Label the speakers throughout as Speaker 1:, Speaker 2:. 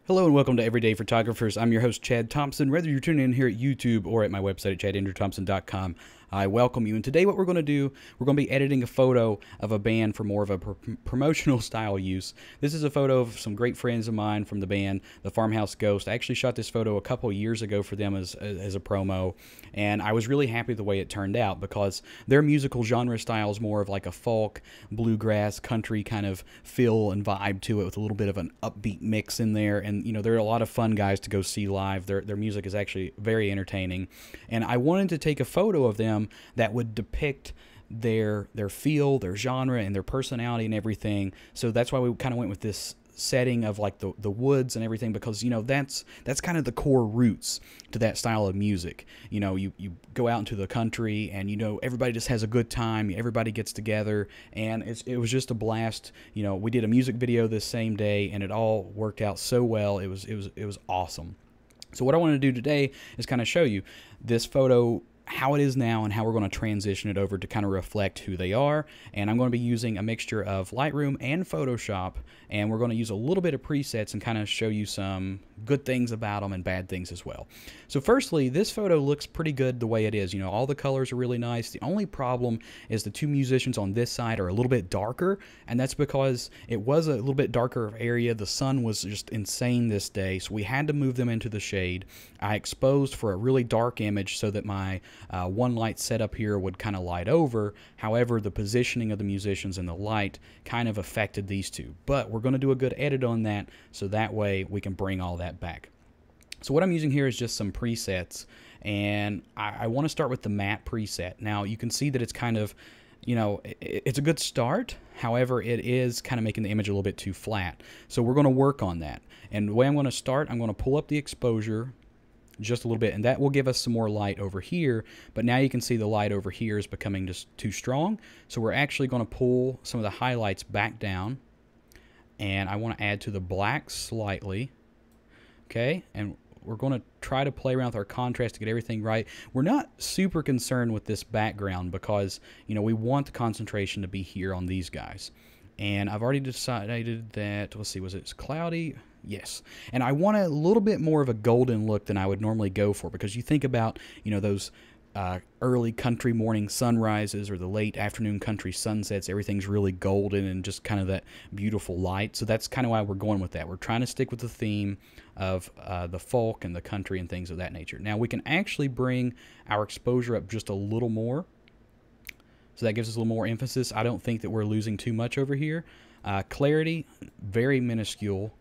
Speaker 1: Hello and welcome to Everyday Photographers. I'm your host, Chad Thompson. Whether you're tuning in here at YouTube or at my website at chadandrewthompson.com, I welcome you. And today what we're going to do, we're going to be editing a photo of a band for more of a promotional style use. This is a photo of some great friends of mine from the band, the Farmhouse Ghost. I actually shot this photo a couple years ago for them as a promo, and I was really happy the way it turned out because their musical genre style is more of like a folk, bluegrass, country kind of feel and vibe to it with a little bit of an upbeat mix in there. And, you know, they're a lot of fun guys to go see live. Their music is actually very entertaining. And I wanted to take a photo of them that would depict their feel, their genre, and their personality and everything. So that's why we kind of went with this setting of like the woods and everything, because, you know, that's kind of the core roots to that style of music. You know, you go out into the country and, you know, everybody just has a good time, everybody gets together, and it was just a blast. You know, we did a music video this same day and it all worked out so well. It was awesome. So what I want to do today is kind of show you this photo, how it is now, and how we're going to transition it over to kind of reflect who they are. And I'm going to be using a mixture of Lightroom and Photoshop, and we're going to use a little bit of presets and kind of show you some good things about them and bad things as well. So firstly, this photo looks pretty good the way it is. You know, all the colors are really nice. The only problem is the two musicians on this side are a little bit darker, and that's because it was a little bit darker area. The sun was just insane this day, so we had to move them into the shade. I exposed for a really dark image so that my one light setup here would kind of light over. However, the positioning of the musicians and the light kind of affected these two. But we're going to do a good edit on that, so that way we can bring all that back. So what I'm using here is just some presets, and I want to start with the matte preset. Now you can see that it's kind of, you know, it's a good start. However, it is kind of making the image a little bit too flat. So we're going to work on that. And the way I'm going to start, I'm going to pull up the exposure just a little bit, and that will give us some more light over here. But now you can see the light over here is becoming just too strong. So we're actually going to pull some of the highlights back down, and I want to add to the black slightly. Okay, and we're going to try to play around with our contrast to get everything right. We're not super concerned with this background because, you know, we want the concentration to be here on these guys. And I've already decided that, let's see, was it cloudy? Yes. And I want a little bit more of a golden look than I would normally go for, because you think about, you know, those early country morning sunrises or the late afternoon country sunsets. Everything's really golden and just kind of that beautiful light. So that's kind of why we're going with that. We're trying to stick with the theme of the folk and the country and things of that nature. Now we can actually bring our exposure up just a little more, so that gives us a little more emphasis. I don't think that we're losing too much over here. Clarity, very minuscule.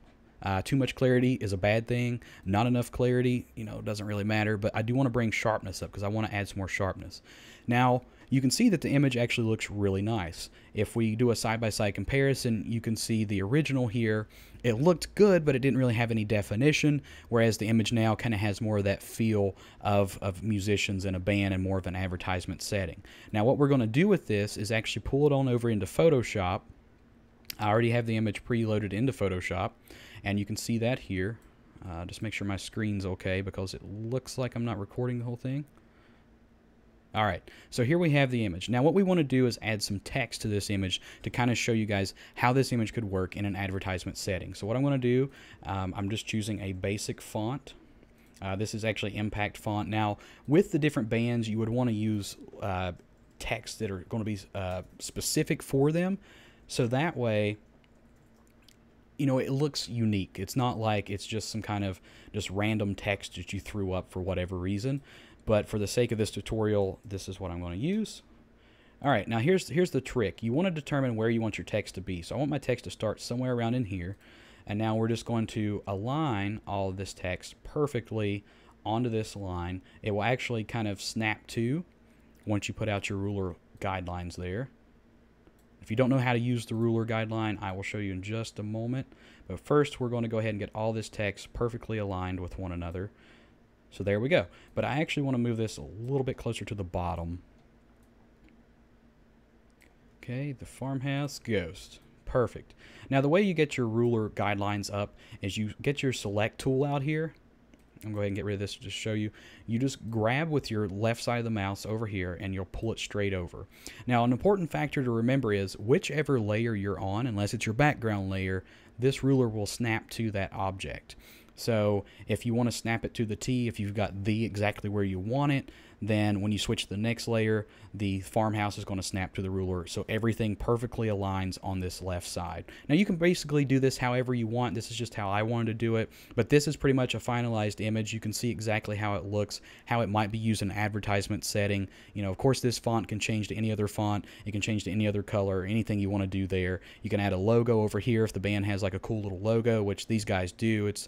Speaker 1: Too much clarity is a bad thing. Not enough clarity, you know, doesn't really matter. But I do want to bring sharpness up because I want to add some more sharpness. Now, you can see that the image actually looks really nice. If we do a side-by-side comparison, you can see the original here. It looked good, but it didn't really have any definition, whereas the image now kind of has more of that feel of musicians in a band and more of an advertisement setting. Now, what we're going to do with this is actually pull it on over into Photoshop. I already have the image preloaded into Photoshop, and you can see that here. Just make sure my screen's okay because it looks like I'm not recording the whole thing. All right, so here we have the image. Now what we want to do is add some text to this image to kind of show you guys how this image could work in an advertisement setting. So what I'm going to do, I'm just choosing a basic font. This is actually Impact font. Now with the different bands, you would want to use text that are going to be specific for them. So that way, you know, it looks unique. It's not like it's just some kind of just random text that you threw up for whatever reason. But for the sake of this tutorial, this is what I'm going to use. All right, now here's the trick. You want to determine where you want your text to be. So I want my text to start somewhere around in here. And now we're just going to align all of this text perfectly onto this line. It will actually kind of snap to once you put out your ruler guidelines there. If you don't know how to use the ruler guideline, I will show you in just a moment. But first, we're going to go ahead and get all this text perfectly aligned with one another. So there we go. But I actually want to move this a little bit closer to the bottom. Okay, the Farmhouse Ghost. Perfect. Now the way you get your ruler guidelines up is you get your select tool out here. I'm going to go ahead and get rid of this to just show you. You just grab with your left side of the mouse over here and you'll pull it straight over. Now an important factor to remember is whichever layer you're on, unless it's your background layer, this ruler will snap to that object. So if you want to snap it to the T, if you've got the exactly where you want it, then when you switch to the next layer, the farmhouse is going to snap to the ruler, so everything perfectly aligns on this left side. Now you can basically do this however you want. This is just how I wanted to do it, but this is pretty much a finalized image. You can see exactly how it looks, how it might be used in an advertisement setting. You know, of course, this font can change to any other font. It can change to any other color, anything you want to do there. You can add a logo over here if the band has like a cool little logo, which these guys do. It's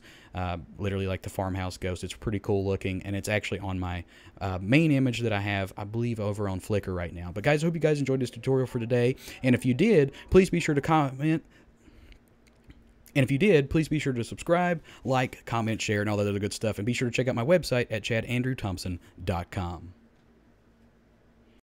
Speaker 1: literally like the farmhouse ghost. It's pretty cool looking, and it's actually on my main image that I have, I believe, over on Flickr right now. But guys, I hope you guys enjoyed this tutorial for today, and if you did, please be sure to comment. And if you did, please be sure to subscribe, like, comment, share, and all that other good stuff. And be sure to check out my website at chadandrewthompson.com.